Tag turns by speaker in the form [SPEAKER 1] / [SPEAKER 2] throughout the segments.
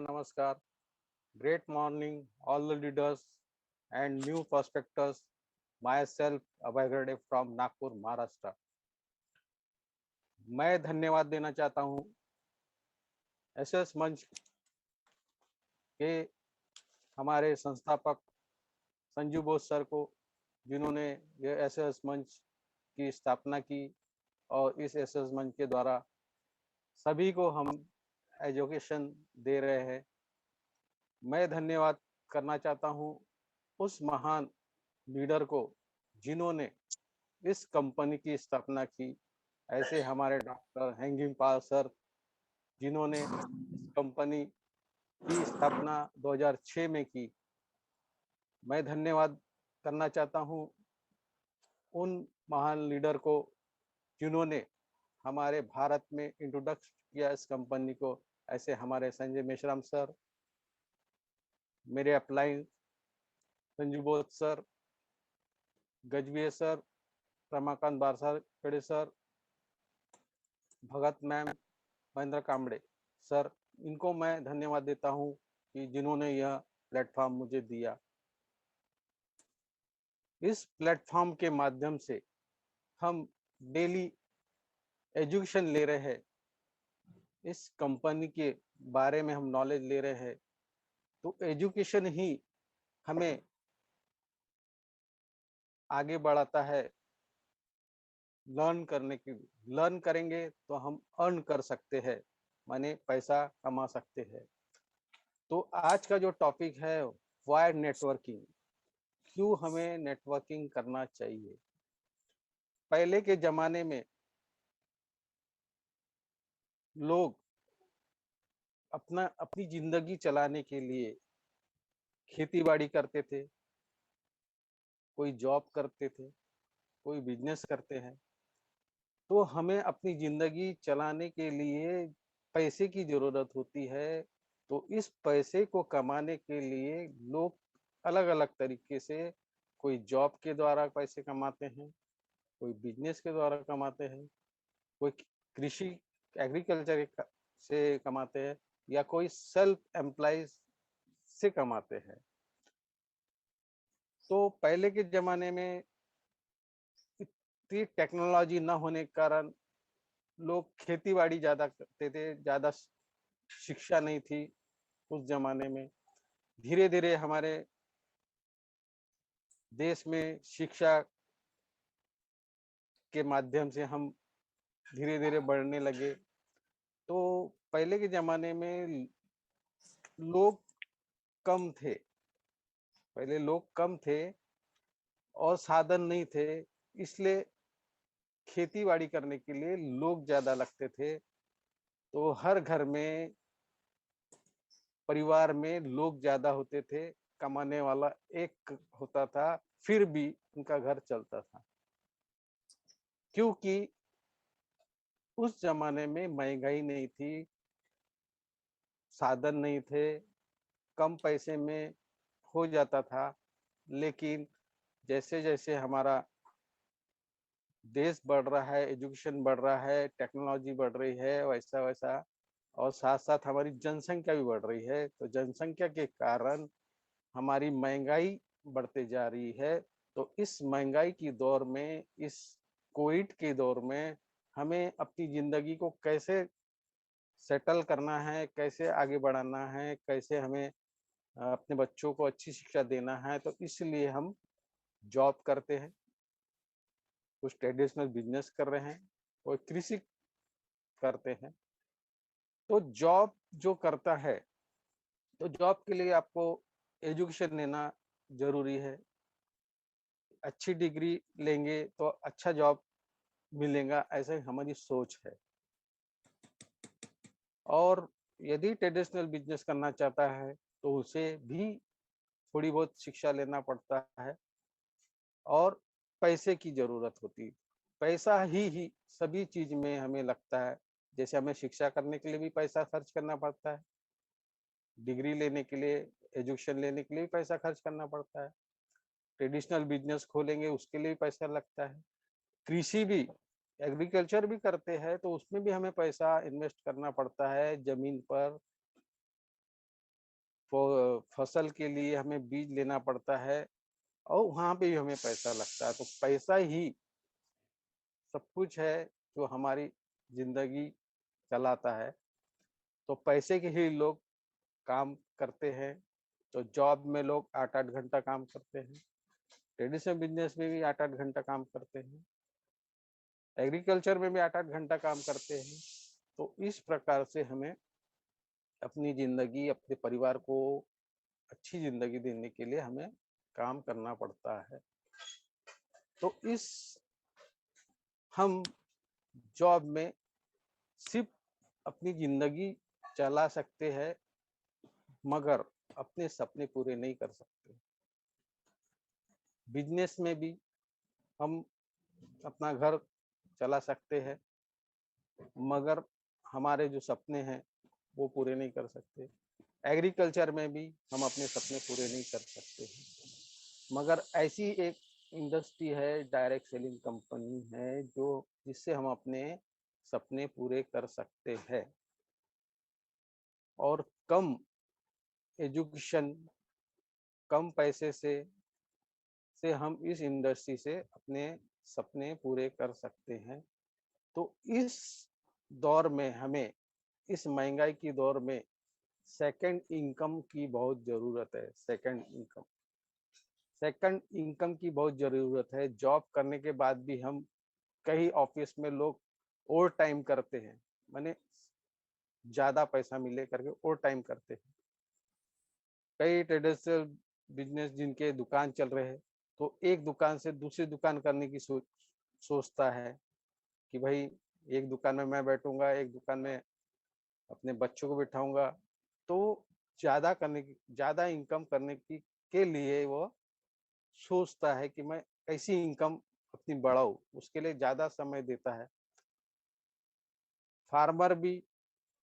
[SPEAKER 1] namaskar. Great morning, all the leaders and new prospectors. Myself, Abhay Gade from Nagpur, Maharashtra. मैं धन्यवाद देना चाहता हूँ एसएस मंच के हमारे संस्थापक संजू बोस सर को, जिन्होंने ये एसएस मंच की स्थापना की और इस एसएस मंच के द्वारा सभी को हम एजुकेशन दे रहे हैं। मैं धन्यवाद करना चाहता हूँ उस महान लीडर को जिन्होंने इस कंपनी की स्थापना की। ऐसे हमारे डॉक्टर हैंगिंग पाल सर, जिन्होंने इस कंपनी की स्थापना 2006 में की। मैं धन्यवाद करना चाहता हूँ उन महान लीडर को जिन्होंने हमारे भारत में इंट्रोडक्ट किया इस कंपनी को। ऐसे हमारे संजय मेश्राम सर, मेरे upline Sanju Bose sir, Gajbhiye sir, Ramakant Barsakade sir, Bhagat ma'am, Mahendra Kamde sir, इनको मैं धन्यवाद देता हूं कि जिन्होंने यह प्लेटफॉर्म मुझे दिया। इस प्लेटफॉर्म के माध्यम से हम डेली एजुकेशन ले रहे हैं, इस कंपनी के बारे में हम नॉलेज ले रहे हैं। तो एजुकेशन ही हमें आगे बढ़ाता है। लर्न करेंगे तो हम अर्न कर सकते हैं, माने पैसा कमा सकते हैं। तो आज का जो टॉपिक है, वाई नेटवर्किंग, क्यों हमें नेटवर्किंग करना चाहिए। पहले के जमाने में लोग अपनी जिंदगी चलाने के लिए खेती बाड़ी करते थे, कोई जॉब करते थे, कोई बिजनेस करते हैं। तो हमें अपनी जिंदगी चलाने के लिए पैसे की जरूरत होती है। तो इस पैसे को कमाने के लिए लोग अलग अलग तरीके से, कोई जॉब के द्वारा पैसे कमाते हैं, कोई बिजनेस के द्वारा कमाते हैं, कोई कृषि एग्रीकल्चर से कमाते हैं, या कोई सेल्फ एम्प्लॉय से कमाते हैं। तो पहले के जमाने में इतनी टेक्नोलॉजी न होने के कारण लोग खेती बाड़ी ज्यादा करते थे, ज्यादा शिक्षा नहीं थी उस जमाने में। धीरे धीरे हमारे देश में शिक्षा के माध्यम से हम धीरे धीरे बढ़ने लगे। तो पहले के जमाने में लोग कम थे, पहले लोग कम थे और साधन नहीं थे, इसलिए खेती बाड़ी करने के लिए लोग ज्यादा लगते थे। तो हर घर में, परिवार में लोग ज्यादा होते थे, कमाने वाला एक होता था, फिर भी उनका घर चलता था। क्योंकि उस जमाने में महंगाई नहीं थी, साधन नहीं थे, कम पैसे में हो जाता था। लेकिन जैसे जैसे हमारा देश बढ़ रहा है, एजुकेशन बढ़ रहा है, टेक्नोलॉजी बढ़ रही है, वैसा वैसा, और साथ साथ हमारी जनसंख्या भी बढ़ रही है। तो जनसंख्या के कारण हमारी महंगाई बढ़ते जा रही है। तो इस महंगाई की दौर में, इस कोविड के दौर में, हमें अपनी जिंदगी को कैसे सेटल करना है, कैसे आगे बढ़ाना है, कैसे हमें अपने बच्चों को अच्छी शिक्षा देना है, तो इसलिए हम जॉब करते हैं, कुछ ट्रेडिशनल बिजनेस कर रहे हैं, कोई कृषि करते हैं। तो जॉब जो करता है, तो जॉब के लिए आपको एजुकेशन लेना जरूरी है। अच्छी डिग्री लेंगे तो अच्छा जॉब मिलेगा, ऐसा हमारी सोच है। और यदि ट्रेडिशनल बिजनेस करना चाहता है तो उसे भी थोड़ी बहुत शिक्षा लेना पड़ता है और पैसे की जरूरत होती है। पैसा ही सभी चीज में हमें लगता है। जैसे हमें शिक्षा करने के लिए भी पैसा खर्च करना पड़ता है, डिग्री लेने के लिए, एजुकेशन लेने के लिए भी पैसा खर्च करना पड़ता है। ट्रेडिशनल बिजनेस खोलेंगे उसके लिए भी पैसा लगता है। कृषि भी, एग्रीकल्चर भी करते हैं तो उसमें भी हमें पैसा इन्वेस्ट करना पड़ता है, जमीन पर फसल के लिए हमें बीज लेना पड़ता है और वहां पे भी हमें पैसा लगता है। तो पैसा ही सब कुछ है जो हमारी जिंदगी चलाता है। तो पैसे के ही लोग काम करते हैं। तो जॉब में लोग 8-8 घंटा काम करते हैं, ट्रेडिशनल बिजनेस में भी 8-8 घंटा काम करते हैं, एग्रीकल्चर में भी 8-8 घंटा काम करते हैं। तो इस प्रकार से हमें अपनी जिंदगी, अपने परिवार को अच्छी जिंदगी देने के लिए हमें काम करना पड़ता है। तो इस हम जॉब में सिर्फ अपनी जिंदगी चला सकते हैं, मगर अपने सपने पूरे नहीं कर सकते। बिजनेस में भी हम अपना घर चला सकते हैं, मगर हमारे जो सपने हैं वो पूरे नहीं कर सकते। एग्रीकल्चर में भी हम अपने सपने पूरे नहीं कर सकते हैं, मगर ऐसी एक इंडस्ट्री है, डायरेक्ट सेलिंग कंपनी है, जो जिससे हम अपने सपने पूरे कर सकते हैं। और कम एजुकेशन, कम पैसे से हम इस इंडस्ट्री से अपने सपने पूरे कर सकते हैं। तो इस दौर में हमें, इस महंगाई की दौर में सेकंड इनकम की बहुत जरूरत है। सेकंड इनकम की बहुत जरूरत है। जॉब करने के बाद भी हम, कई ऑफिस में लोग ओवर टाइम करते हैं, माने ज्यादा पैसा मिले करके ओवर टाइम करते हैं। कई ट्रेडिशनल बिजनेस जिनके दुकान चल रहे हैं, तो एक दुकान से दूसरी दुकान करने की सोचता है कि भाई एक दुकान में मैं बैठूंगा, एक दुकान में अपने बच्चों को बिठाऊंगा। तो ज्यादा इनकम करने की के लिए वो सोचता है कि मैं कैसी इनकम अपनी बढ़ाऊं, उसके लिए ज्यादा समय देता है। फार्मर भी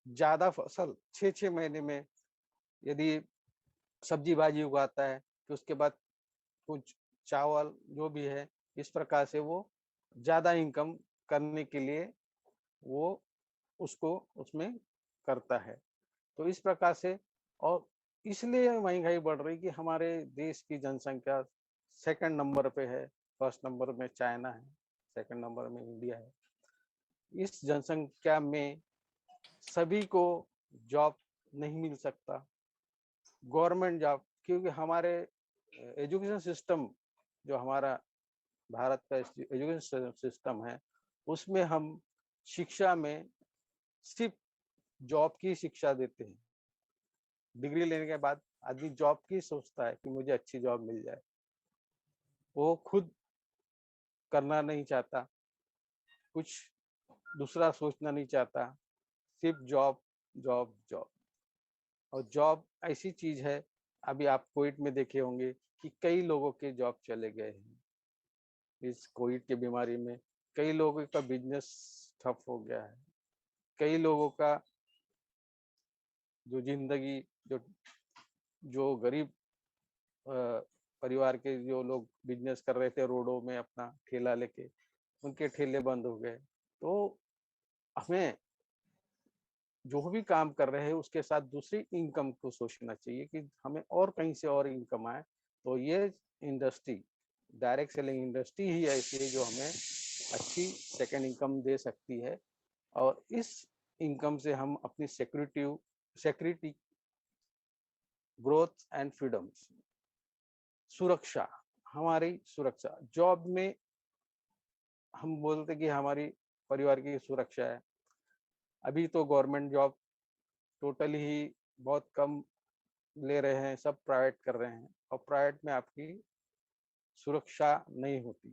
[SPEAKER 1] ज्यादा फसल 6-6 महीने में यदि सब्जी भाजी उगाता है, तो उसके बाद कुछ चावल जो भी है, इस प्रकार से वो ज्यादा इनकम करने के लिए वो उसको उसमें करता है। तो इस प्रकार से, और इसलिए महंगाई बढ़ रही कि हमारे देश की जनसंख्या सेकंड नंबर पे है। फर्स्ट नंबर में चाइना है, सेकंड नंबर में इंडिया है। इस जनसंख्या में सभी को जॉब नहीं मिल सकता, गवर्नमेंट जॉब, क्योंकि हमारे एजुकेशन सिस्टम, जो हमारा भारत का एजुकेशन सिस्टम है, उसमें हम शिक्षा में सिर्फ जॉब की शिक्षा देते हैं। डिग्री लेने के बाद आदमी जॉब की सोचता है कि मुझे अच्छी जॉब मिल जाए, वो खुद करना नहीं चाहता, कुछ दूसरा सोचना नहीं चाहता, सिर्फ जॉब जॉब जॉब। और जॉब ऐसी चीज है, अभी आप कोविड में देखे होंगे कि कई लोगों के जॉब चले गए हैं। इस कोविड की बीमारी में कई लोगों का बिजनेस ठप हो गया है। कई लोगों का जो जिंदगी, जो जो गरीब परिवार के जो लोग बिजनेस कर रहे थे रोडों में अपना ठेला लेके, उनके ठेले बंद हो गए। तो हमें जो भी काम कर रहे हैं उसके साथ दूसरी इनकम को सोचना चाहिए कि हमें और कहीं से और इनकम आए। तो ये इंडस्ट्री, डायरेक्ट सेलिंग इंडस्ट्री ही ऐसी है जो हमें अच्छी सेकंड इनकम दे सकती है। और इस इनकम से हम अपनी सिक्योरिटी, ग्रोथ एंड फ्रीडम, सुरक्षा, हमारी सुरक्षा जॉब में, हम बोलते कि हमारी परिवार की सुरक्षा है। अभी तो गवर्नमेंट जॉब टोटली ही बहुत कम ले रहे हैं, सब प्राइवेट कर रहे हैं, और प्राइवेट में आपकी सुरक्षा नहीं होती,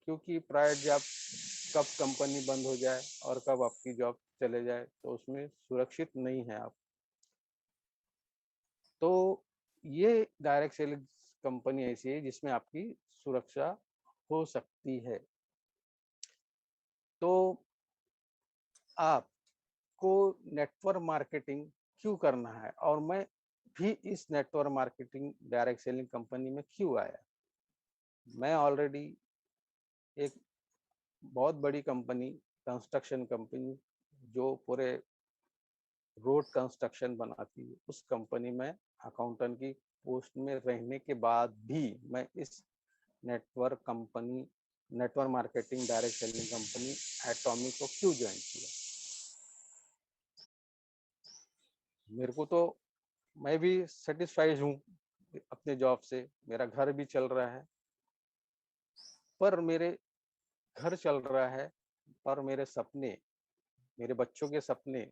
[SPEAKER 1] क्योंकि प्राइवेट जॉब कब कंपनी बंद हो जाए और कब आपकी जॉब चले जाए, तो उसमें सुरक्षित नहीं है आप। तो ये डायरेक्ट सेलिंग कंपनी ऐसी है जिसमें आपकी सुरक्षा हो सकती है। तो आपको नेटवर्क मार्केटिंग क्यों करना है, और मैं भी इस network marketing direct selling company में क्यों आया। मैं ऑलरेडी एक बहुत बड़ी कंपनी, कंस्ट्रक्शन कंपनी, जो पूरे रोड कंस्ट्रक्शन बनाती है, उस कंपनी में अकाउंटेंट की पोस्ट में रहने के बाद भी मैं इस network marketing direct selling company atomic को क्यों ज्वाइन किया? मेरे को तो, मैं भी सेटिस्फाइड हूँ अपने जॉब से, मेरा घर भी चल रहा है, पर मेरे घर चल रहा है, पर मेरे सपने, मेरे बच्चों के सपने,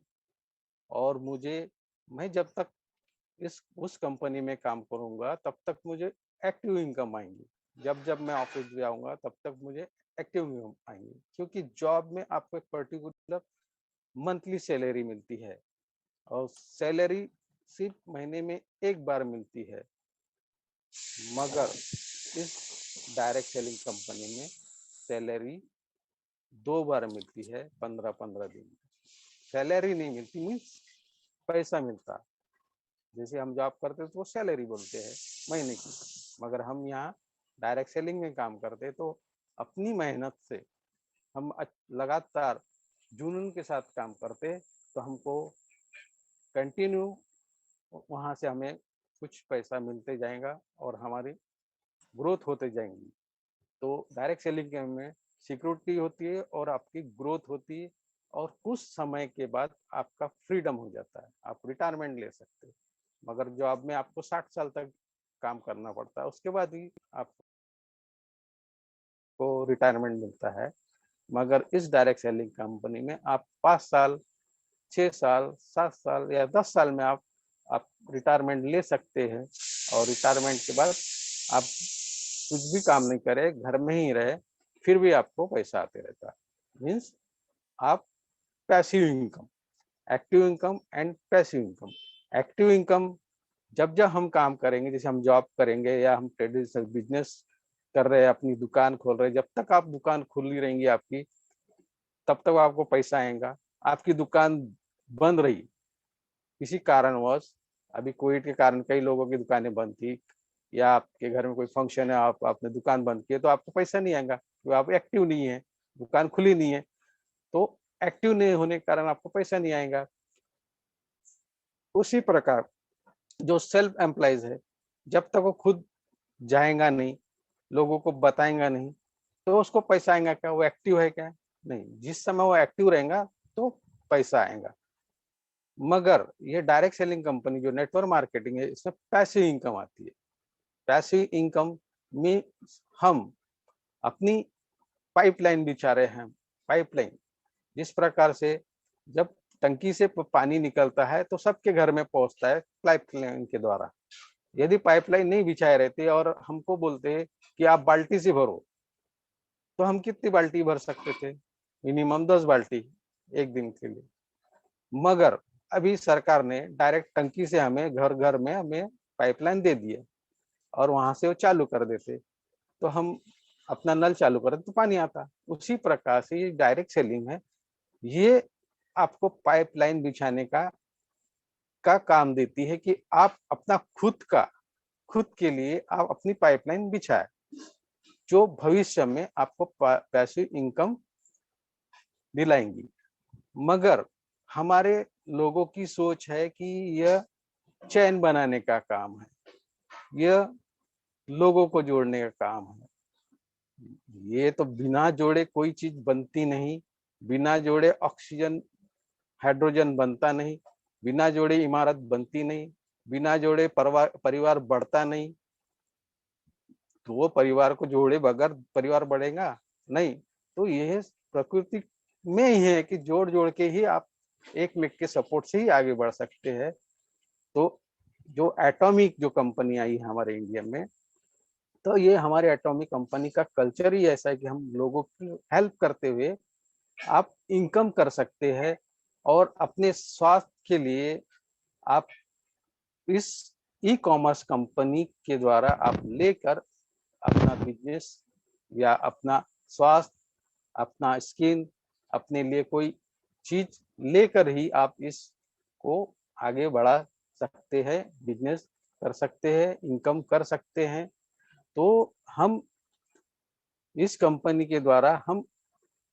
[SPEAKER 1] और मैं जब तक उस कंपनी में काम करूंगा तब तक मुझे एक्टिव इनकम आएंगी। जब जब मैं ऑफिस जाऊंगा तब तक मुझे एक्टिव इनकम आएंगी, क्योंकि जॉब में आपको एक पर्टिकुलर मंथली सैलरी मिलती है, और सैलरी सिर्फ महीने में एक बार मिलती है। मगर इस डायरेक्ट सेलिंग कंपनी में सैलरी 2 बार मिलती है, 15-15 दिन। सैलरी नहीं मिलती, मीन्स पैसा मिलता। जैसे हम जॉब करते तो वो सैलरी बोलते हैं महीने की, मगर हम यहाँ डायरेक्ट सेलिंग में काम करते तो अपनी मेहनत से हम लगातार जुनून के साथ काम करते, तो हमको कंटिन्यू वहाँ से हमें कुछ पैसा मिलते जाएगा और हमारी ग्रोथ होते जाएंगी। तो डायरेक्ट सेलिंग के में सिक्योरिटी होती है और आपकी ग्रोथ होती है, और कुछ समय के बाद आपका फ्रीडम हो जाता है, आप रिटायरमेंट ले सकते हैं। मगर जॉब में आपको 60 साल तक काम करना पड़ता है, उसके बाद ही आपको रिटायरमेंट मिलता है। मगर इस डायरेक्ट सेलिंग कंपनी में आप 5 साल, 6 साल, 7 साल या 10 साल में आप रिटायरमेंट ले सकते हैं, और रिटायरमेंट के बाद आप कुछ भी काम नहीं करे, घर में ही रहे, फिर भी आपको पैसा आते रहता है। मीन्स आप passive income, active income and passive income. Active income जब जब हम काम करेंगे, जैसे हम जॉब करेंगे या हम ट्रेडिशनल बिजनेस कर रहे हैं, अपनी दुकान खोल रहे हैं, जब तक आप दुकान खुली रहेंगी आपकी, तब तक आपको पैसा आएगा। आपकी दुकान बंद रही किसी कारणवश, अभी कोविड के कारण कई लोगों की दुकानें बंद थी, या आपके घर में कोई फंक्शन है, आपने दुकान बंद की, तो आपको पैसा नहीं आएगा, तो आप एक्टिव नहीं है, दुकान खुली नहीं है, तो एक्टिव नहीं होने के कारण आपको पैसा नहीं आएगा। उसी प्रकार जो सेल्फ एम्प्लॉयज है, जब तक वो खुद जाएगा नहीं, लोगों को बताएगा नहीं, तो उसको पैसा आएगा क्या? वो एक्टिव है क्या? नहीं। जिस समय वो एक्टिव रहेगा तो पैसा आएगा। मगर ये डायरेक्ट सेलिंग कंपनी जो नेटवर्क मार्केटिंग है, इसमें पैसिव इनकम आती है। पैसिव इनकम में हम अपनी पाइपलाइन बिछा रहे हैं। पाइपलाइन जिस प्रकार से जब टंकी से पानी निकलता है तो सबके घर में पहुंचता है पाइपलाइन के द्वारा। यदि पाइपलाइन नहीं बिछाए रहते और हमको बोलते कि आप बाल्टी से भरो, तो हम कितनी बाल्टी भर सकते थे? मिनिमम 10 बाल्टी एक दिन के लिए। मगर अभी सरकार ने डायरेक्ट टंकी से हमें घर घर में हमें पाइपलाइन दे दी है, और वहां से वो चालू कर देते, तो हम अपना नल चालू करें तो पानी आता। उसी प्रकार से ये डायरेक्ट सेलिंग है, ये आपको पाइपलाइन बिछाने का काम देती है कि आप अपना खुद के लिए आप अपनी पाइपलाइन बिछाए, जो भविष्य में आपको पैसिव इनकम दिलाएंगी। मगर हमारे लोगों की सोच है कि यह चैन बनाने का काम है, यह लोगों को जोड़ने का काम है। ये तो बिना जोड़े कोई चीज बनती नहीं, बिना जोड़े ऑक्सीजन हाइड्रोजन बनता नहीं, बिना जोड़े इमारत बनती नहीं, बिना जोड़े परिवार बढ़ता नहीं। तो वो परिवार को जोड़े बगैर परिवार बढ़ेगा नहीं। तो यह प्रकृति में ही है कि जोड़ जोड़ के ही आप एक में के सपोर्ट से ही आगे बढ़ सकते हैं। तो जो एटॉमिक जो कंपनी आई है हमारे इंडिया में, तो ये हमारे एटॉमिक कंपनी का कल्चर ही ऐसा है कि हम लोगों की हेल्प करते हुए आप इनकम कर सकते हैं, और अपने स्वास्थ्य के लिए आप इस ई कॉमर्स कंपनी के द्वारा आप लेकर अपना बिजनेस या अपना स्वास्थ्य, अपना स्किन, अपने लिए कोई चीज लेकर ही आप इसको आगे बढ़ा सकते हैं, बिजनेस कर सकते हैं, इनकम कर सकते हैं। तो हम इस कंपनी के द्वारा हम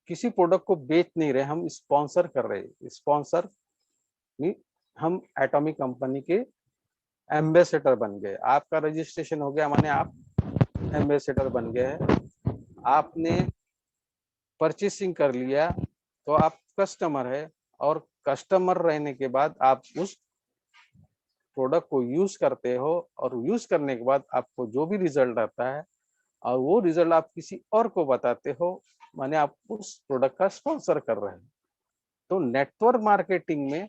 [SPEAKER 1] किसी प्रोडक्ट को बेच नहीं रहे, हम स्पॉन्सर कर रहे हैं। स्पॉन्सर हम एटॉमिक कंपनी के एम्बेसडर बन गए। आपका रजिस्ट्रेशन हो गया, माने आप एम्बेसडर बन गए हैं। आपने परचेसिंग कर लिया तो आप कस्टमर है, और कस्टमर रहने के बाद आप उस प्रोडक्ट को यूज करते हो, और यूज करने के बाद आपको जो भी रिजल्ट आता है और वो रिजल्ट आप किसी और को बताते हो, माने आप उस प्रोडक्ट का स्पॉन्सर कर रहे हैं। तो नेटवर्क मार्केटिंग में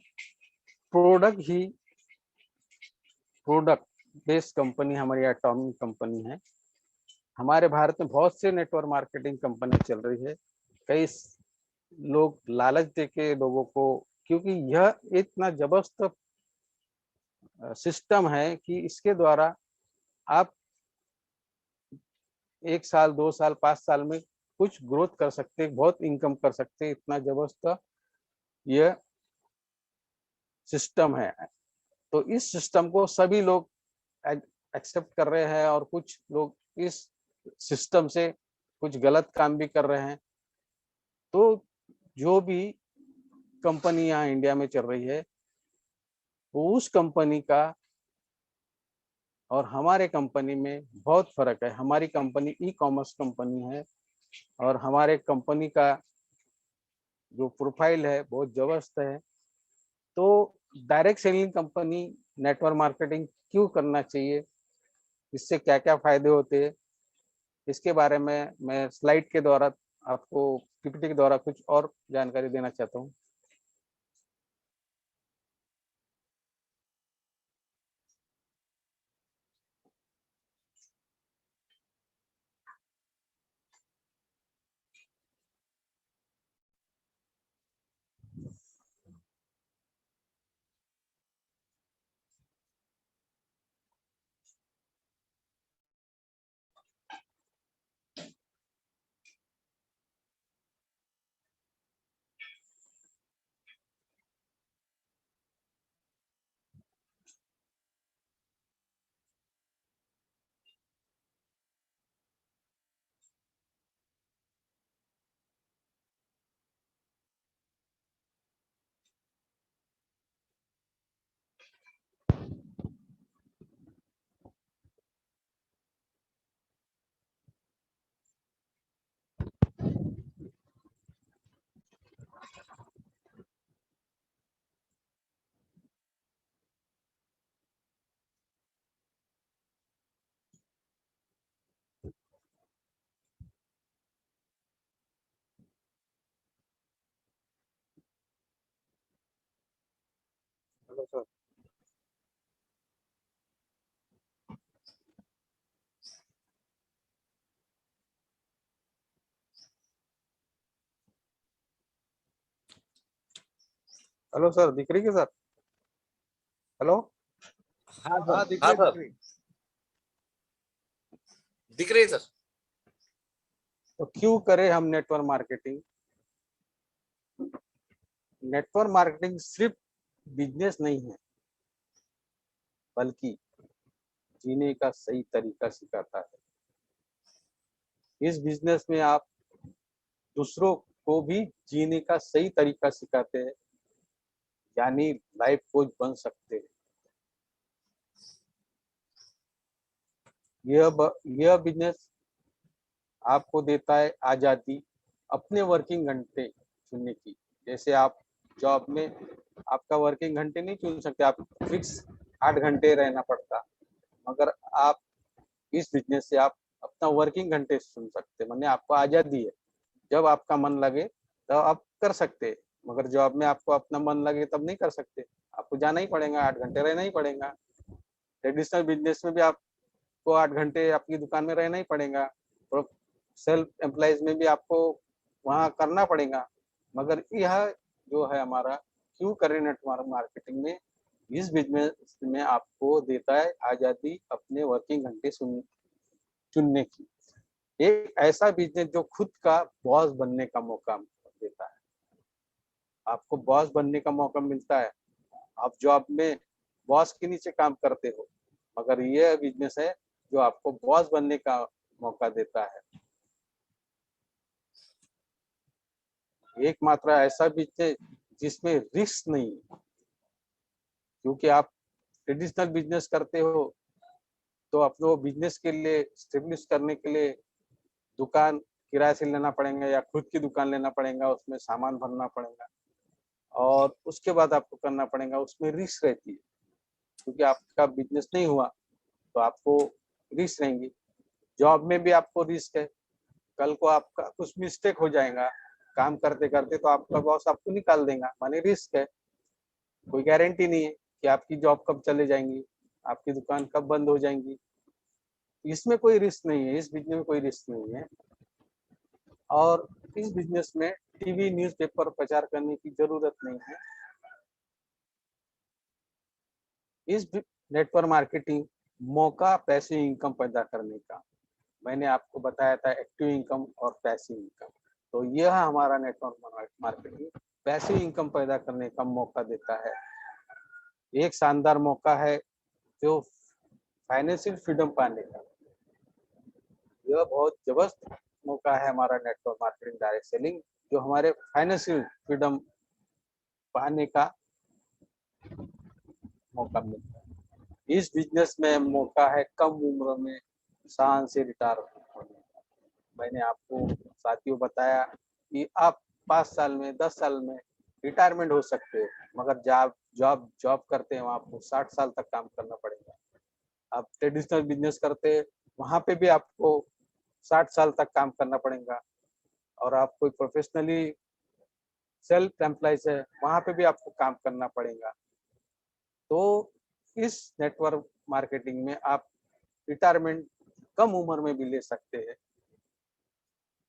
[SPEAKER 1] प्रोडक्ट बेस्ड कंपनी हमारी एटॉमिक कंपनी है। हमारे भारत में बहुत से नेटवर्क मार्केटिंग कंपनी चल रही है। कई लोग लालच देके लोगों को, क्योंकि यह इतना जबरदस्त सिस्टम है कि इसके द्वारा आप 1 साल 2 साल 5 साल में कुछ ग्रोथ कर सकते, बहुत इनकम कर सकते, इतना जबरदस्त यह सिस्टम है। तो इस सिस्टम को सभी लोग एक्सेप्ट कर रहे हैं, और कुछ लोग इस सिस्टम से कुछ गलत काम भी कर रहे हैं। तो जो भी कंपनी यहाँ इंडिया में चल रही है, वो उस कंपनी का और हमारे कंपनी में बहुत फर्क है। हमारी कंपनी ई कॉमर्स कंपनी है, और हमारे कंपनी का जो प्रोफाइल है बहुत जबरदस्त है। तो direct selling company network marketing क्यों करना चाहिए, इससे क्या क्या फायदे होते हैं, इसके बारे में मैं स्लाइड के द्वारा आपको, पीपीटी के द्वारा कुछ और जानकारी देना चाहता हूँ। Hello sir. हेलो सर, दिख रही है सर? हेलो।
[SPEAKER 2] हाँ सर।
[SPEAKER 1] हाँ, दिख
[SPEAKER 2] हाँ
[SPEAKER 1] रही
[SPEAKER 2] सर, दिख रही है सर।
[SPEAKER 1] तो क्यों करें हम नेटवर्क मार्केटिंग? नेटवर्क मार्केटिंग सिर्फ बिजनेस नहीं है, बल्कि जीने का सही तरीका सिखाता है। इस बिजनेस में आप दूसरों को भी जीने का सही तरीका सिखाते हैं, यानी लाइफ कोच बन सकते हैं। यह बिजनेस आपको देता है आजादी अपने वर्किंग घंटे चुनने की। जैसे आप जॉब में आपका वर्किंग घंटे नहीं चुन सकते, आप फिक्स 8 घंटे रहना पड़ता, मगर आप इस बिजनेस से आप अपना वर्किंग घंटे चुन सकते, माने आपको आजादी है। जब आपका मन लगे तब आप कर सकते, मगर जॉब में आपको अपना मन लगे तब नहीं कर सकते, आपको जाना ही पड़ेगा, 8 घंटे रहना ही पड़ेगा। ट्रेडिशनल बिजनेस में भी आपको 8 घंटे आपकी दुकान में रहना ही पड़ेगा, और सेल्फ एम्प्लॉयज में भी आपको वहाँ करना पड़ेगा। मगर यह जो है हमारा क्यों करें नेटवर्क मार्केटिंग में, इस बिजनेस में आपको देता है आजादी अपने वर्किंग घंटे चुनने की। एक ऐसा बिजनेस जो खुद का बॉस बनने का मौका देता है। आपको बॉस बनने का मौका मिलता है। आप जॉब में बॉस के नीचे काम करते हो, मगर यह बिजनेस है जो आपको बॉस बनने का मौका देता है। एकमात्र ऐसा बिजनेस जिसमें रिस्क नहीं, क्योंकि आप ट्रेडिशनल बिजनेस करते हो तो अपने बिजनेस के लिए स्टेब्लिश करने के लिए दुकान किराए से लेना पड़ेगा या खुद की दुकान लेना पड़ेगा, उसमें सामान भरना पड़ेगा और उसके बाद आपको करना पड़ेगा। उसमें रिस्क रहती है क्योंकि आपका बिजनेस नहीं हुआ तो आपको रिस्क रहेंगी। जॉब में भी आपको रिस्क है, कल को आपका कुछ मिस्टेक हो जाएगा काम करते करते तो आपका बॉस आपको निकाल देगा, माने रिस्क है। कोई गारंटी नहीं है कि आपकी जॉब कब चले जाएंगी, आपकी दुकान कब बंद हो जाएंगी। इसमें कोई रिस्क नहीं है, इस बिजनेस में कोई रिस्क नहीं है। और इस बिजनेस में टीवी न्यूज़पेपर प्रचार करने की जरूरत नहीं है। इस नेटवर्क मार्केटिंग मौका पैसिव इनकम पैदा करने का, मैंने आपको बताया था एक्टिव इनकम और पैसिव इनकम। तो यह हमारा नेटवर्क मार्केटिंग पैसिव इनकम पैदा करने का मौका देता है। एक शानदार मौका है जो फाइनेंशियल फ्रीडम पाने का। यह बहुत जबरदस्त मौका है हमारा नेटवर्क मार्केटिंग डायरेक्ट सेलिंग, जो हमारे फाइनेंशियल फ्रीडम पाने का मौका मिलता है। इस बिजनेस में मौका है कम उम्र में शान से रिटायर होने का। मैंने आपको साथियों बताया कि आप 5 साल में 10 साल में रिटायरमेंट हो सकते हो, मगर जॉब करते हैं वहाँ आपको 60 साल तक काम करना पड़ेगा। आप ट्रेडिशनल बिजनेस करते हैं वहाँ पे भी आपको 60 साल तक काम करना पड़ेगा। और आप कोई प्रोफेशनली सेल्फ एम्प्लॉयज है वहाँ पे भी आपको काम करना पड़ेगा। तो इस नेटवर्क मार्केटिंग में आप रिटायरमेंट कम उम्र में भी ले सकते हैं।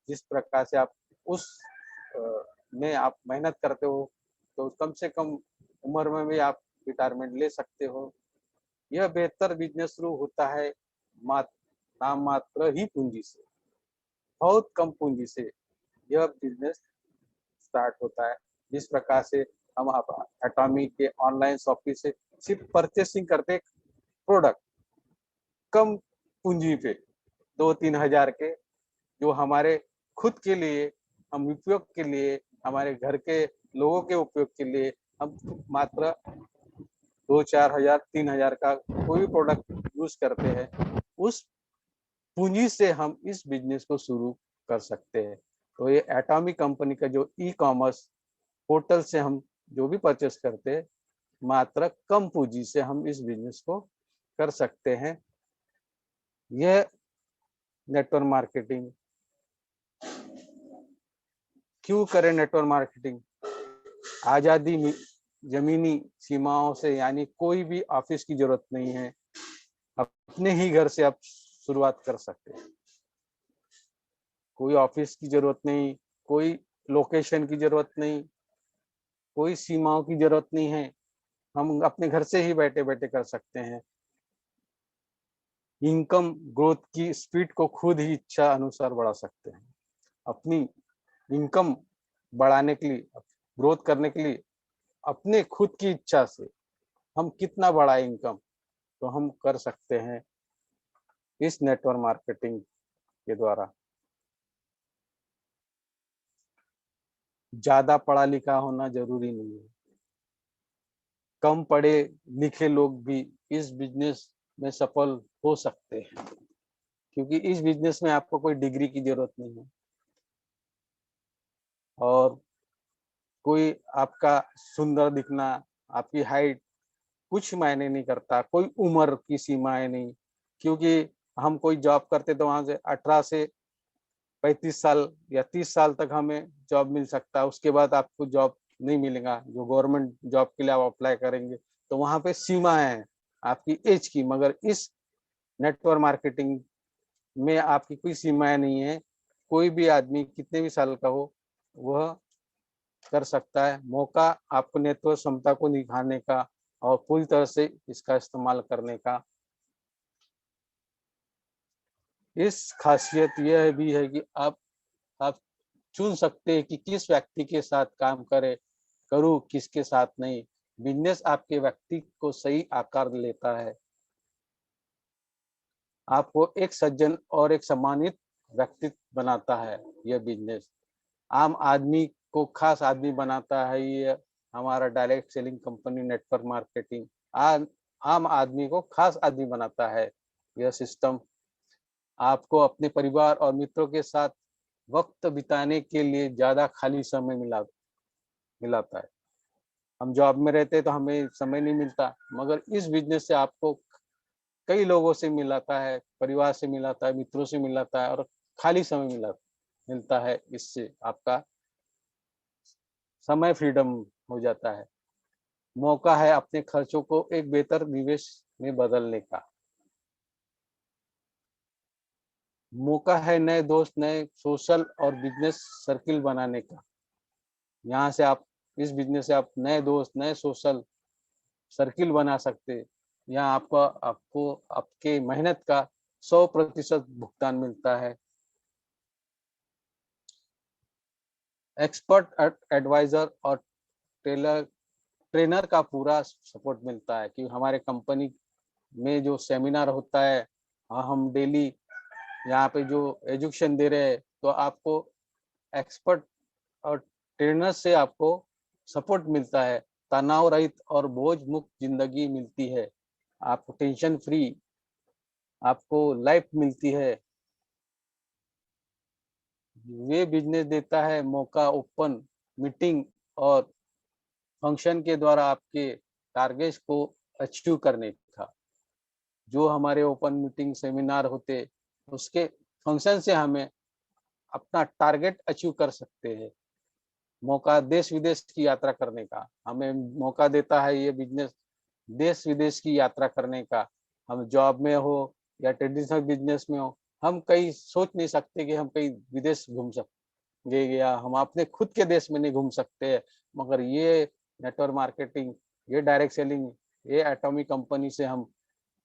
[SPEAKER 1] जिस प्रकार से आप उस में आप मेहनत करते हो तो कम से कम उम्र में भी आप रिटायरमेंट ले सकते हो। यह बेहतर बिजनेस शुरू होता है नाम मात्र ही पूंजी से, बहुत कम पूंजी से यह बिजनेस स्टार्ट होता है। जिस प्रकार से हम एटॉमिक के ऑनलाइन शॉपिंग से सिर्फ परचेसिंग करते प्रोडक्ट कम पूंजी पे 2-3 हजार के, जो हमारे खुद के लिए, हम उपयोग के लिए, हमारे घर के लोगों के उपयोग के लिए हम मात्र 2-4 हजार 3 हजार का कोई भी प्रोडक्ट यूज करते हैं, उस पूंजी से हम इस बिजनेस को शुरू कर सकते हैं। तो ये एटॉमिक कंपनी का जो ई कॉमर्स पोर्टल से हम जो भी परचेस करते हैं मात्र कम पूंजी से हम इस बिजनेस को कर सकते हैं। यह नेटवर्क मार्केटिंग क्यों करें? नेटवर्क मार्केटिंग आजादी जमीनी सीमाओं से, यानी कोई भी ऑफिस की जरूरत नहीं है, अपने ही घर से आप शुरुआत कर सकते हैं। कोई ऑफिस की जरूरत नहीं, कोई लोकेशन की जरूरत नहीं, कोई सीमाओं की जरूरत नहीं है, हम अपने घर से ही बैठे बैठे कर सकते हैं। इनकम ग्रोथ की स्पीड को खुद ही इच्छा अनुसार बढ़ा सकते हैं। अपनी इनकम बढ़ाने के लिए, ग्रोथ करने के लिए अपने खुद की इच्छा से हम कितना बड़ा इनकम तो हम कर सकते हैं इस नेटवर्क मार्केटिंग के द्वारा। ज्यादा पढ़ा लिखा होना जरूरी नहीं है, कम पढ़े लिखे लोग भी इस बिजनेस में सफल हो सकते हैं, क्योंकि इस बिजनेस में आपको कोई डिग्री की जरूरत नहीं है और कोई आपका सुंदर दिखना, आपकी हाइट कुछ मायने नहीं करता, कोई उम्र की सीमाएं नहीं। क्योंकि हम कोई जॉब करते तो वहां से 18 से 35 साल या 30 साल तक हमें जॉब मिल सकता है, उसके बाद आपको जॉब नहीं मिलेगा। जो गवर्नमेंट जॉब के लिए आप अप्लाई करेंगे तो वहां पे सीमाएं हैं आपकी एज की, मगर इस नेटवर्क मार्केटिंग में आपकी कोई सीमाएं नहीं है। कोई भी आदमी कितने भी साल का हो वह कर सकता है। मौका आपको नेतृत्व क्षमता को निखारने का और पूरी तरह से इसका इस्तेमाल करने का। इस खासियत यह भी है कि आप चुन सकते हैं कि किस व्यक्ति के साथ काम करूं, किसके साथ नहीं। बिजनेस आपके व्यक्ति को सही आकार लेता है, आपको एक सज्जन और एक सम्मानित व्यक्तित्व बनाता है। यह बिजनेस आम आदमी को खास आदमी बनाता है। ये हमारा direct selling company network marketing आम आदमी को खास आदमी बनाता है। यह सिस्टम आपको अपने परिवार और मित्रों के साथ वक्त बिताने के लिए ज्यादा खाली समय मिलाता है। हम जॉब में रहते हैं तो हमें समय नहीं मिलता, मगर इस बिजनेस से आपको कई लोगों से मिलाता है, परिवार से मिलाता है, मित्रों से मिलाता है और खाली समय मिलता है। इससे आपका समय फ्रीडम हो जाता है। मौका है अपने खर्चों को एक बेहतर निवेश में बदलने का। मौका है नए दोस्त, नए सोशल और बिजनेस सर्किल बनाने का। यहाँ से आप इस बिजनेस से आप नए दोस्त, नए सोशल सर्किल बना सकते। यहाँ आपको आपको आपके मेहनत का 100% भुगतान मिलता है। एक्सपर्ट एडवाइजर और टेलर ट्रेनर का पूरा सपोर्ट मिलता है कि हमारे कंपनी में जो सेमिनार होता है, हम डेली यहाँ पे जो एजुकेशन दे रहे हैं, तो आपको एक्सपर्ट और ट्रेनर से आपको सपोर्ट मिलता है। तनाव रहित और बोझ मुक्त जिंदगी मिलती है। आपको टेंशन फ्री आपको लाइफ मिलती है। वे बिजनेस देता है मौका ओपन मीटिंग और फंक्शन के द्वारा आपके टारगेट को अचीव करने का। जो हमारे ओपन मीटिंग सेमिनार होते, उसके फंक्शन से हमें अपना टारगेट अचीव कर सकते हैं। मौका देश विदेश की यात्रा करने का हमें मौका देता है। ये बिजनेस देश विदेश की यात्रा करने का। हम जॉब में हो या ट्रेडिशनल बिजनेस में हो, हम कहीं सोच नहीं सकते कि हम कहीं विदेश घूम सकते, या हम अपने खुद के देश में नहीं घूम सकते। मगर ये नेटवर्क मार्केटिंग, ये डायरेक्ट सेलिंग, ये एटॉमिक कंपनी से हम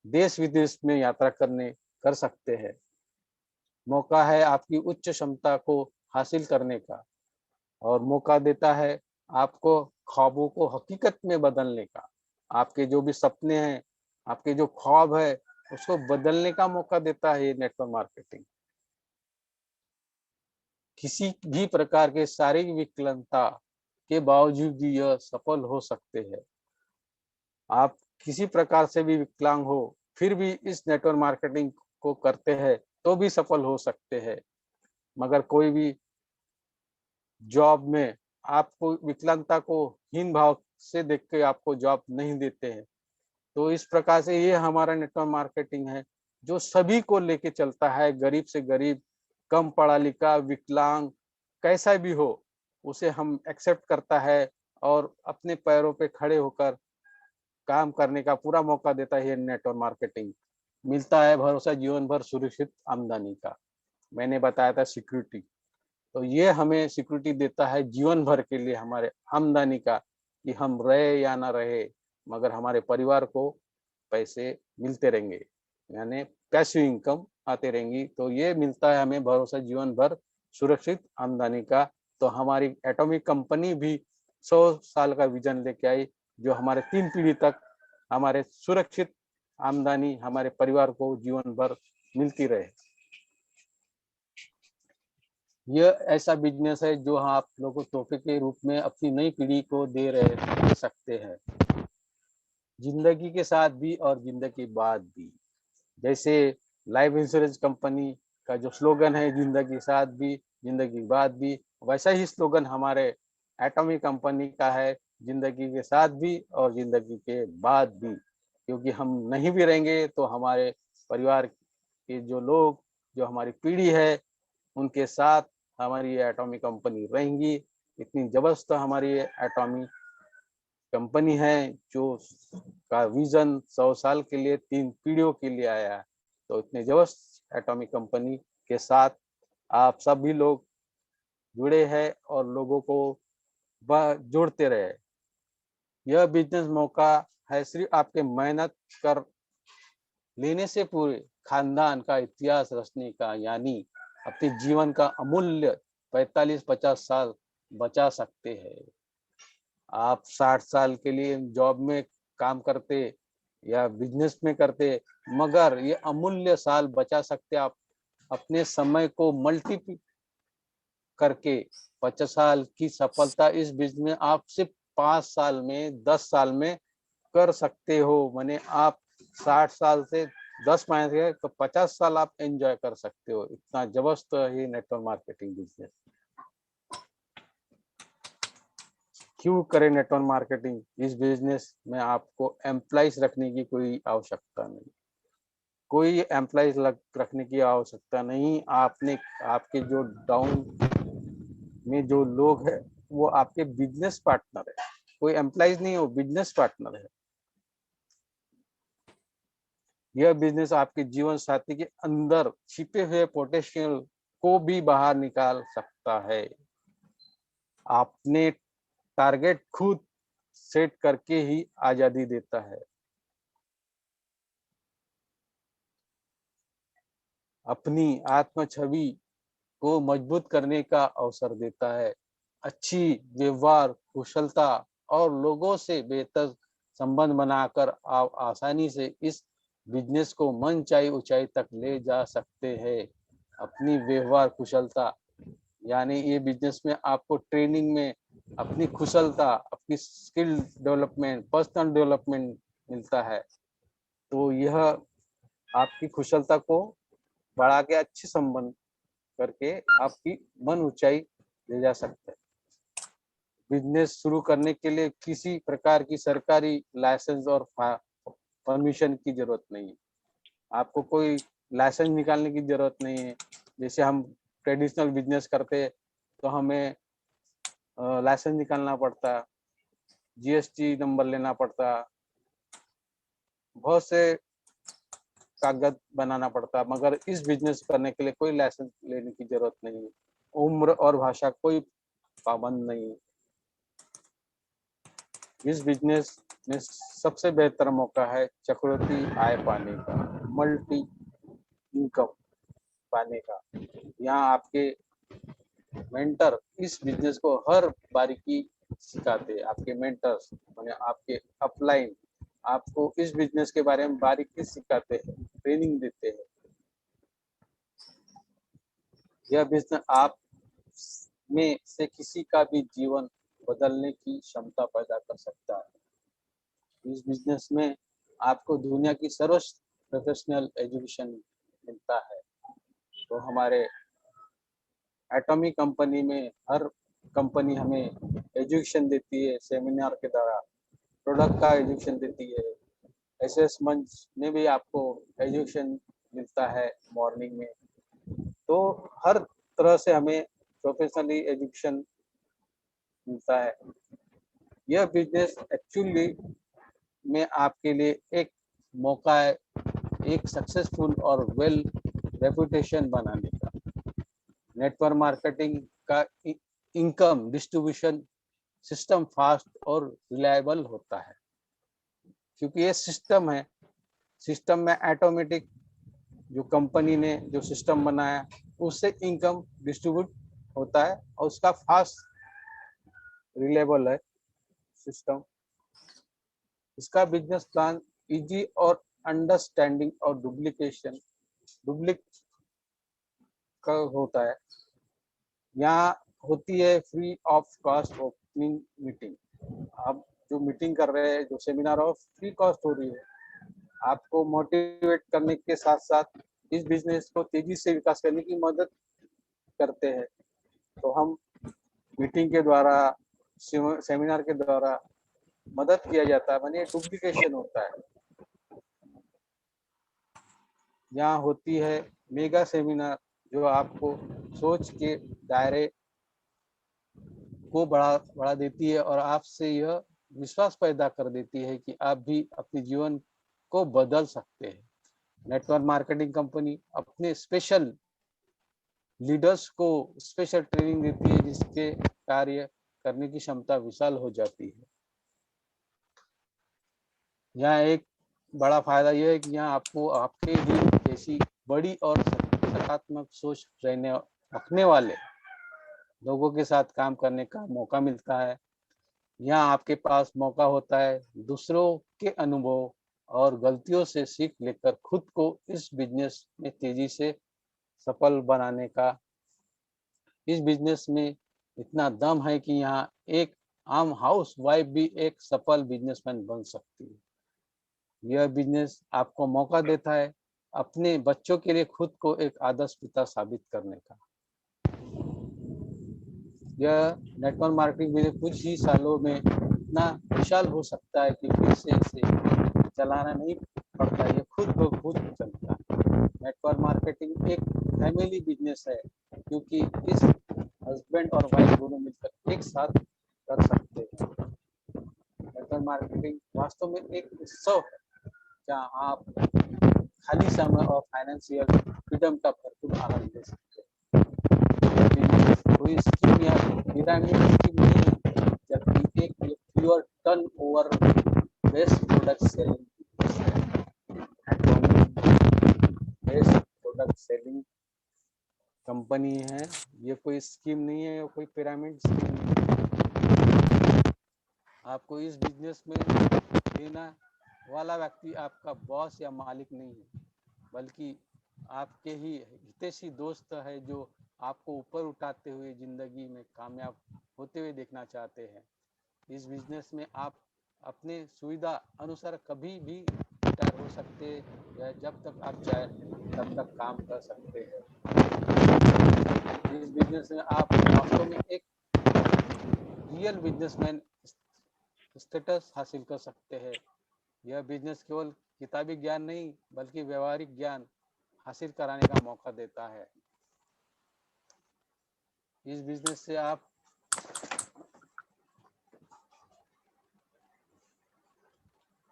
[SPEAKER 1] देश विदेश में यात्रा कर सकते हैं। मौका है आपकी उच्च क्षमता को हासिल करने का, और मौका देता है आपको ख्वाबों को हकीकत में बदलने का। आपके जो भी सपने हैं, आपके जो ख्वाब है, उसको बदलने का मौका देता है ये नेटवर्क मार्केटिंग। किसी भी प्रकार के शारीरिक विकलांगता के बावजूद भी यह सफल हो सकते हैं। आप किसी प्रकार से भी विकलांग हो, फिर भी इस नेटवर्क मार्केटिंग को करते हैं तो भी सफल हो सकते हैं। मगर कोई भी जॉब में आपको विकलांगता को हीन भाव से देख के आपको जॉब नहीं देते हैं। तो इस प्रकार से ये हमारा नेटवर्क मार्केटिंग है, जो सभी को लेके चलता है। गरीब से गरीब, कम पढ़ा लिखा, विकलांग, कैसा भी हो, उसे हम एक्सेप्ट करता है और अपने पैरों पे खड़े होकर काम करने का पूरा मौका देता है ये नेटवर्क मार्केटिंग। मिलता है भरोसा जीवन भर सुरक्षित आमदनी का। मैंने बताया था सिक्योरिटी, तो ये हमें सिक्योरिटी देता है जीवन भर के लिए हमारे आमदनी का, कि हम रहे या ना रहे, मगर हमारे परिवार को पैसे मिलते रहेंगे, यानी पैसिव इनकम आते रहेंगी। तो ये मिलता है हमें भरोसा जीवन भर सुरक्षित आमदनी का। तो हमारी एटॉमिक कंपनी भी 100 साल का विजन लेके आई, जो हमारे 3 पीढ़ी तक हमारे सुरक्षित आमदनी हमारे परिवार को जीवन भर मिलती रहे। यह ऐसा बिजनेस है जो आप लोगों को तोहफे के रूप में अपनी नई पीढ़ी को दे सकते हैं, जिंदगी के साथ भी और जिंदगी बाद भी। जैसे लाइफ इंश्योरेंस कंपनी का जो स्लोगन है, जिंदगी के साथ भी जिंदगी बाद भी, वैसा ही स्लोगन हमारे एटॉमिक कंपनी का है, जिंदगी के साथ भी और जिंदगी के बाद भी। क्योंकि हम नहीं भी रहेंगे तो हमारे परिवार के जो लोग, जो हमारी पीढ़ी है, उनके साथ हमारी एटॉमिक कंपनी रहेंगी। इतनी जबरदस्त हमारी एटॉमिक कंपनी है, जो का विजन 100 साल के लिए 3 पीढ़ियों के लिए आया है। तो इतने जबरदस्त एटॉमिक कंपनी के साथ आप सभी लोग जुड़े हैं और लोगों को जोड़ते रहे। यह बिजनेस मौका है सिर्फ आपके मेहनत कर लेने से पूरे खानदान का इतिहास रचने का, यानी अपने जीवन का अमूल्य 45-50 साल बचा सकते हैं। आप 60 साल के लिए जॉब में काम करते या बिजनेस में करते, मगर ये अमूल्य साल बचा सकते आप अपने समय को मल्टीप्लाई करके। 50 साल की सफलता इस बिजनेस में आप सिर्फ 5 साल में, 10 साल में कर सकते हो, माने आप 60 साल से 10 माइनस गए तो 50 साल आप एंजॉय कर सकते हो। इतना जबरदस्त है नेटवर्क मार्केटिंग बिजनेस। क्यों करें नेटवर्क मार्केटिंग? इस बिजनेस में आपको एम्प्लॉइज रखने की कोई आवश्यकता नहीं, कोई एम्प्लॉइज रखने की आवश्यकता नहीं। आपने आपके जो डाउन में जो लोग हैं वो आपके बिजनेस पार्टनर है, कोई एम्प्लॉइज नहीं है, वो बिजनेस पार्टनर है। यह बिजनेस आपके जीवन साथी के अंदर छिपे हुए पोटेंशियल को भी बाहर निकाल सकता है। आपने टारगेट खुद सेट करके ही आजादी देता है, अपनी आत्म छवि को मजबूत करने का अवसर देता है। अच्छी व्यवहार कुशलता और लोगों से बेहतर संबंध बनाकर आप आसानी से इस बिजनेस को मनचाही ऊंचाई तक ले जा सकते हैं। अपनी व्यवहार कुशलता यानी ये बिजनेस में आपको ट्रेनिंग में अपनी कुशलता, अपनी स्किल डेवलपमेंट, पर्सनल डेवलपमेंट मिलता है। तो यह आपकी कुशलता को बढ़ा के अच्छे संबंध करके आपकी मन ऊंचाई ले जा सकते हैं। बिजनेस शुरू करने के लिए किसी प्रकार की सरकारी लाइसेंस और परमिशन की जरूरत नहीं है। आपको कोई लाइसेंस निकालने की जरूरत नहीं है। जैसे हम ट्रेडिशनल बिजनेस करते हैं तो हमें लाइसेंस निकालना पड़ता, जीएसटी नंबर लेना पड़ता, बहुत से कागज बनाना पड़ता, मगर इस बिजनेस करने के लिए कोई लाइसेंस लेने की जरूरत नहीं है। उम्र और भाषा कोई पाबंद नहीं है। इस बिजनेस में सबसे बेहतर मौका है चक्रवृद्धि आय पाने का, मल्टी इनकम पाने का। यहाँ आपके मेंटर इस बिजनेस को हर बारीकी सिखाते हैं। आपके मेंटर्स माने आपके अपलाइन आपको इस बिजनेस के बारे में बारीकी सिखाते हैं, ट्रेनिंग देते हैं। यह बिजनेस आप में से किसी का भी जीवन बदलने की क्षमता पैदा कर सकता है। इस बिजनेस में आपको दुनिया की सर्वश्रेष्ठ प्रोफेशनल एजुकेशन मिलता है। तो हमारे एटॉमिक कंपनी में हर कंपनी हमें एजुकेशन देती है, सेमिनार के द्वारा प्रोडक्ट का एजुकेशन देती है। एसएस मंच में भी आपको एजुकेशन मिलता है मॉर्निंग में। तो हर तरह से हमें प्रोफेशनली एजुकेशन मिलता है। यह बिजनेस एक्चुअली में आपके लिए एक मौका है, एक सक्सेसफुल और वेल रेपुटेशन बनाने का। नेटवर्क मार्केटिंग का इनकम डिस्ट्रीब्यूशन सिस्टम फास्ट और रिलायबल होता है, क्योंकि ये सिस्टम है। सिस्टम में ऑटोमेटिक जो कंपनी ने जो सिस्टम बनाया उससे इनकम डिस्ट्रीब्यूट होता है और उसका फास्ट रिलायबल है सिस्टम। इसका बिजनेस प्लान इजी और अंडरस्टैंडिंग और डुप्लीकेट का होता है। यहाँ होती है free of cost opening meeting. आप जो मीटिंग कर रहे हैं, जो सेमिनार ऑफ फ्री कॉस्ट हो रही है, आपको मोटिवेट करने के साथ साथ इस बिजनेस को तेजी से विकास करने की मदद करते हैं। तो हम मीटिंग के द्वारा, सेमिनार के द्वारा मदद किया जाता है, माने डुप्लीकेशन होता है। यहाँ होती है मेगा सेमिनार, जो आपको सोच के दायरे को बढ़ा देती है और आपसे यह विश्वास पैदा कर देती है कि आप भी अपने जीवन को बदल सकते हैं। नेटवर्क मार्केटिंग कंपनी अपने स्पेशल लीडर्स को स्पेशल ट्रेनिंग देती है, जिसके कार्य करने की क्षमता विशाल हो जाती है। यहाँ एक बड़ा फायदा यह है कि यहाँ आपको आपके ही जैसी बड़ी और सकारात्मक सोच रखने वाले लोगों के साथ काम करने का मौका मिलता है। यहाँ आपके पास मौका होता है दूसरों के अनुभव और गलतियों से सीख लेकर खुद को इस बिजनेस में तेजी से सफल बनाने का। इस बिजनेस में इतना दम है कि यहाँ एक आम हाउस वाइफ भी एक सफल बिजनेसमैन बन सकती है। यह बिजनेस आपको मौका देता है अपने बच्चों के लिए खुद को एक आदर्श पिता साबित करने का। यह नेटवर्क मार्केटिंग बिजनेस कुछ ही सालों में इतना विशाल हो सकता है कि फिर से इसे चलाना नहीं पड़ता, ये खुद ब खुद चलता है। नेटवर्क मार्केटिंग एक फैमिली बिजनेस है क्योंकि इस हस्बैंड और वाइफ दोनों मिलकर एक साथ कर सकते हैं। नेटवर्क मार्केटिंग वास्तव में एक उत्सव है जहां आप खाली समय और फाइनेंशियल फ्रीडम का भरपूर आनंद ले सकते हैं। कोई स्कीम या पिरामिड स्कीम नहीं है, जबकि एक pure turn over based product selling based product selling company है। ये कोई स्कीम नहीं है, कोई पिरामिड स्कीम नहीं है। आपको इस बिजनेस में देना वाला व्यक्ति आपका बॉस या मालिक नहीं है, बल्कि आपके ही हितैषी दोस्त है जो आपको ऊपर उठाते हुए जिंदगी में कामयाब होते हुए देखना चाहते हैं। इस बिजनेस में आप अपने सुविधा अनुसार कभी भी रिटायर हो सकते हैं, जब तक आप चाहे तब तक काम कर सकते हैं। इस बिजनेस में आप वास्तव में एक रियल बिजनेसमैन स्टेटस हासिल कर सकते हैं। यह बिजनेस केवल किताबी ज्ञान नहीं बल्कि व्यवहारिक ज्ञान हासिल कराने का मौका देता है। इस बिजनेस से आप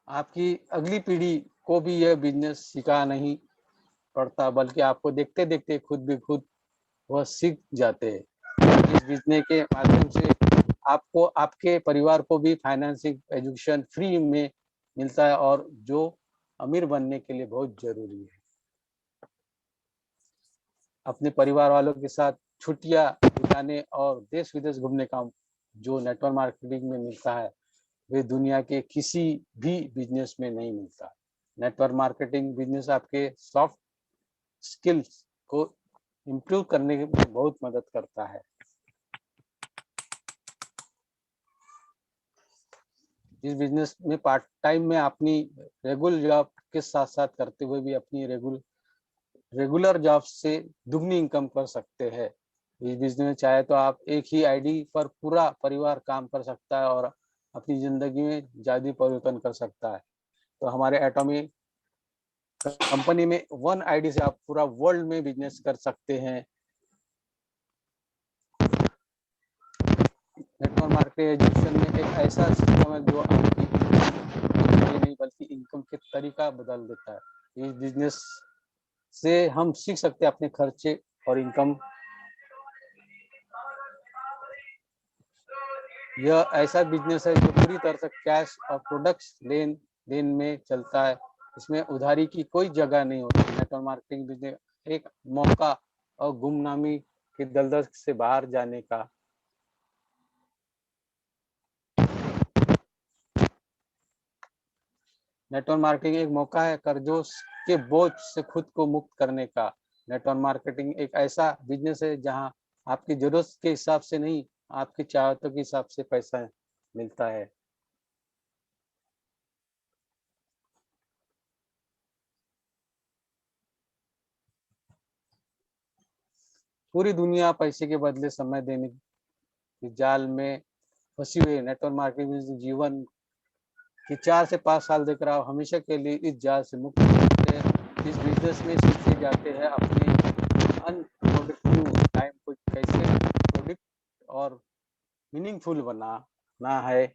[SPEAKER 1] आपकी अगली पीढ़ी को भी यह बिजनेस सिखा नहीं पड़ता, बल्कि आपको देखते देखते खुद भी खुद वह सीख जाते हैं। इस बिजनेस के माध्यम से आपको आपके परिवार को भी फाइनेंसिंग एजुकेशन फ्री में मिलता है, और जो अमीर बनने के लिए बहुत जरूरी है। अपने परिवार वालों के साथ छुट्टियां बिताने और देश विदेश घूमने का जो नेटवर्क मार्केटिंग में मिलता है, वे दुनिया के किसी भी बिजनेस में नहीं मिलता। नेटवर्क मार्केटिंग बिजनेस आपके सॉफ्ट स्किल्स को इम्प्रूव करने में बहुत मदद करता है। इस बिजनेस में पार्ट टाइम में अपनी रेगुलर जॉब के साथ साथ करते हुए भी अपनी रेगुलर जॉब से दुगनी इनकम कर सकते हैं। इस बिजनेस में चाहे तो आप एक ही आईडी पर पूरा परिवार काम कर सकता है और अपनी जिंदगी में ज्यादा परिवर्तन कर सकता है। तो हमारे एटॉमी कंपनी में वन आईडी से आप पूरा वर्ल्ड में बिजनेस कर सकते हैं। नेटवर्क मार्केटिंग एजुकेशन में एक ऐसा सिस्टम है जो आपकी नहीं बल्कि इनकम के तरीका बदल देता है। इस बिजनेस से हम सीख सकते हैं अपने खर्चे और इनकम। यह ऐसा बिजनेस है जो पूरी तरह से कैश और प्रोडक्ट्स लेन देन में चलता है। इसमें उधारी की कोई जगह नहीं होती। नेटवर्क मार्केटिंग बिजनेस एक मौका और गुमनामी के दलदल से बाहर जाने का नेटवर्क मार्केटिंग एक मौका है कर्जों के बोझ से खुद को मुक्त करने का। नेटवर्क मार्केटिंग एक ऐसा बिजनेस है जहां आपकी जरूरत के हिसाब से नहीं, आपकी चाहतों के हिसाब से पैसा मिलता है। पूरी दुनिया पैसे के बदले समय देने के जाल में फंसी हुई है। नेटवर्क मार्केटिंग जीवन कि 4 से 5 साल देकर आप हमेशा के लिए इस जाल से मुक्त हो सकते हैं। इस बिजनेस में सीखे जाते हैं अपने अनप्रोडक्टिव टाइम को कैसे प्रोडक्ट और मीनिंगफुल बनाना है।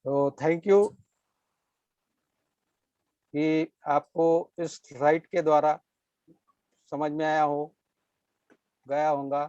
[SPEAKER 1] तो थैंक यू कि आपको इस राइट के द्वारा समझ में आया हो गया होगा।